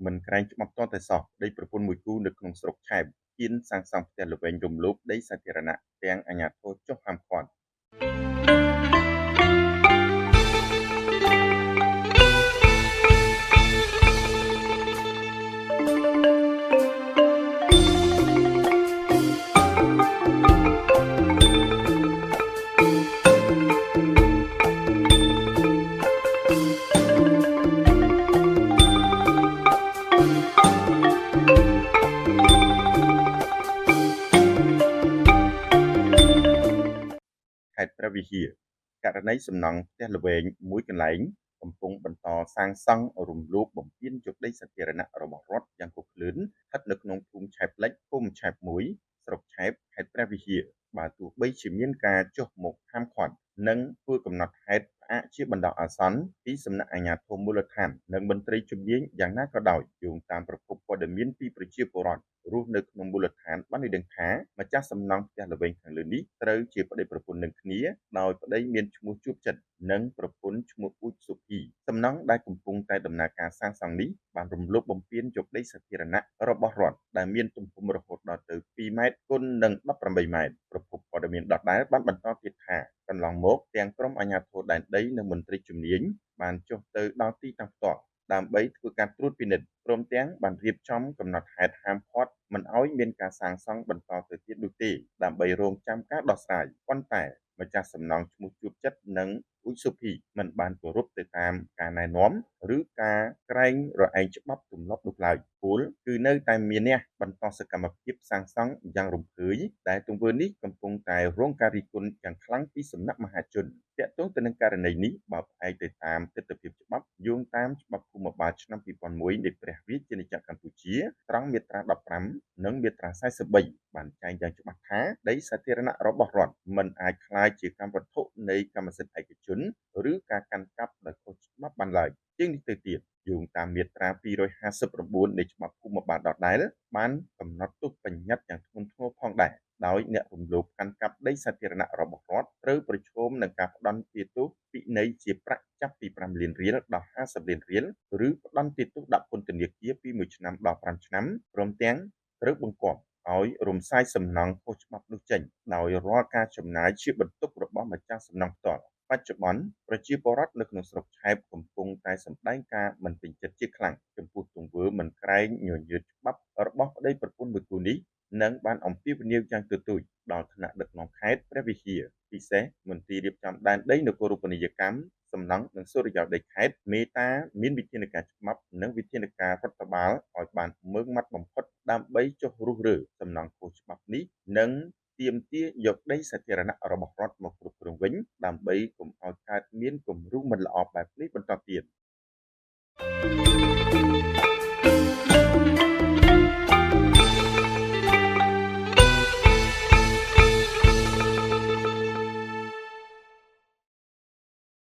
មិនក្រែងច្បាប់ទាល់តែសោះដីប្រពន្ធមួយគូនៅក្នុងស្រុកឆែបហ៊ានសាងសង់ផ្ទះល្វែងរំលោភដីសាធារណៈទាំងអាជ្ញាធរចុះហាមឃាត់ខេត្តព្រះវិហារករណីសំណង់ផ្ទះល្វែងមួយកន្លែងកំពុងបន្តសាងសង់រំលោភបំពានយកដីសាធារណៈរបស់រដ្ឋយ៉ាងគគ្រឹនស្ថិតនៅក្នុងភូមិឆែបលិចភូមិឆែប1ស្រុកឆែបខេត្តព្រះវិហារបើទោះបីជាមានការចុះមកហាមឃាត់និងធ្វើកំណត់ហេតុផ្អាកជាបណ្ដោះអាសន្នពីសំណាក់អាជ្ញាធរមូលដ្ឋាននិងមន្ត្រីជំនាញយ៉ាងណាក៏ដោយយោងតាមប្រភពព័ត៌មានពីប្រជាពលរដ្ឋរស់នៅក្នុងមូលដ្ឋានបានឲ្យដឹងថាម្ចាស់សំណង់ផ្ទះល្វែងខាងលើនេះត្រូវជាប្តីប្រពន្ធនឹងគ្នាដោយប្តីមានឈ្មោះជួបចិត្តនិងប្រពន្ធឈ្មោះពូជសុភីសំណង់ដែលកំពុងតែដំណើរការសាងសង់នេះបានរំលោភបំពានយកដីសាធារណៈរបស់រដ្ឋដែលមានទំហំរហូតដល់ទៅ2ម៉ែត្រគុណនឹង18ម៉ែត្រប្រភពព័ត៌មានដដែលបានបន្តទៀតថាកន្លងមកទាំងក្រុមអាជ្ញាធរដែនដីនិងមន្ត្រីជំនាញបានចុះទៅដល់ទីតាំងផ្ទាល់ដើម្បីធ្វើការត្រួតពិនិត្យព្រមទាំងបានរៀបចំកំណត់ហេតុហាមឃាត់មិនឲ្យមានការសាងសង់បន្តទៅទៀតនោះទេដើម្បីរងចាំការដោះស្រាយប៉ុន្តែម្ចាស់សំណង់ឈ្មោះជួបចិត្តនិងឧសុភីមិនបានគោរពទៅតាមការណែនាំឬការក្រែងរឯងច្បាប់ទម្លាប់នោះឡើយពលគឺនៅតែមានអ្នកបន្តសកម្មភាពសាងសង់យ៉ាងរំភើយដែលទង្វើនេះកំពុងតែរងការរិះគន់យ៉ាងខ្លាំងពីសំណាក់មហាជនទាក់ទងទៅនឹងករណីនេះបើផ្អែកទៅតាមទស្សនវិជ្ជាច្បាប់យោងតាមច្បាប់ភូមិបាលឆ្នាំ2001នៃព្រះរាជាណាចក្រកម្ពុជាត្រង់មាត្រា15និងមាត្រា43បានចែងយ៉ាងច្បាស់ថាដីសាធារណៈរបស់រដ្ឋមិនអាចក្លាយជាកម្មវត្ថុនៃកម្មសិទ្ធិឯកជនឬការកាន់កាប់ដោយខុសច្បាប់បានឡើយជាងនេះទៅទៀតយោងតាមមាត្រា259នៃច្បាប់ភូមិបាលដដែលបានកំណត់ទោសបញ្ញត្តិយ៉ាងធ្ងន់ធ្ងរផងដែរដោយអ្នករំលោភកាន់កាប់ដីសាធារណៈរបស់រដ្ឋត្រូវប្រឈមនឹងការផ្ដន្ទាទោសពិន័យជាប្រាក់ចាប់ពី5លានរៀលដល់50លានរៀលឬផ្ដន្ទាទោសដាក់ពន្ធនាគារពី1ឆ្នាំដល់5ឆ្នាំព្រមទាំងត្រូវបង្គាប់ឲ្យរំសាយសំណង់ខុសច្បាប់នោះចេញដោយរាល់ការចំណាយជាបន្ទុករបស់ម្ចាស់សំណង់ផ្ទាល់បច្ចុប្បន្នប្រជាពលរដ្ឋនៅក្នុងស្រុកឆែបកំពុងតែសម្ដែងការមិនពេញចិត្តជាខ្លាំងចំពោះទង្វើមិនក្រែងញញើតច្បាប់របស់ប្តីប្រពន្ធមួយគូនេះនិងបានអំពាវនាវយ៉ាងទទូចដល់ថ្នាក់ដឹកនាំខេត្តព្រះវិហារពិសេសមន្ទីររៀបចំដែនដីនគររូបនីយកម្មសំណង់និងសុរិយោដីខេត្តមេតាមានវិធានការច្បាប់និងវិធានការរដ្ឋបាលឲ្យបានម៉ឺងម៉ាត់បំផុតដើម្បីចុះរុះរើសំណង់ខុសច្បាប់នេះនិងទាមទារយកដីសាធារណៈរបស់រដ្ឋមកគ្រប់គ្រងវិញដើម្បីកុំឲ្យកើតមានគំរូមិនល្អបែបនេះបន្តទៀត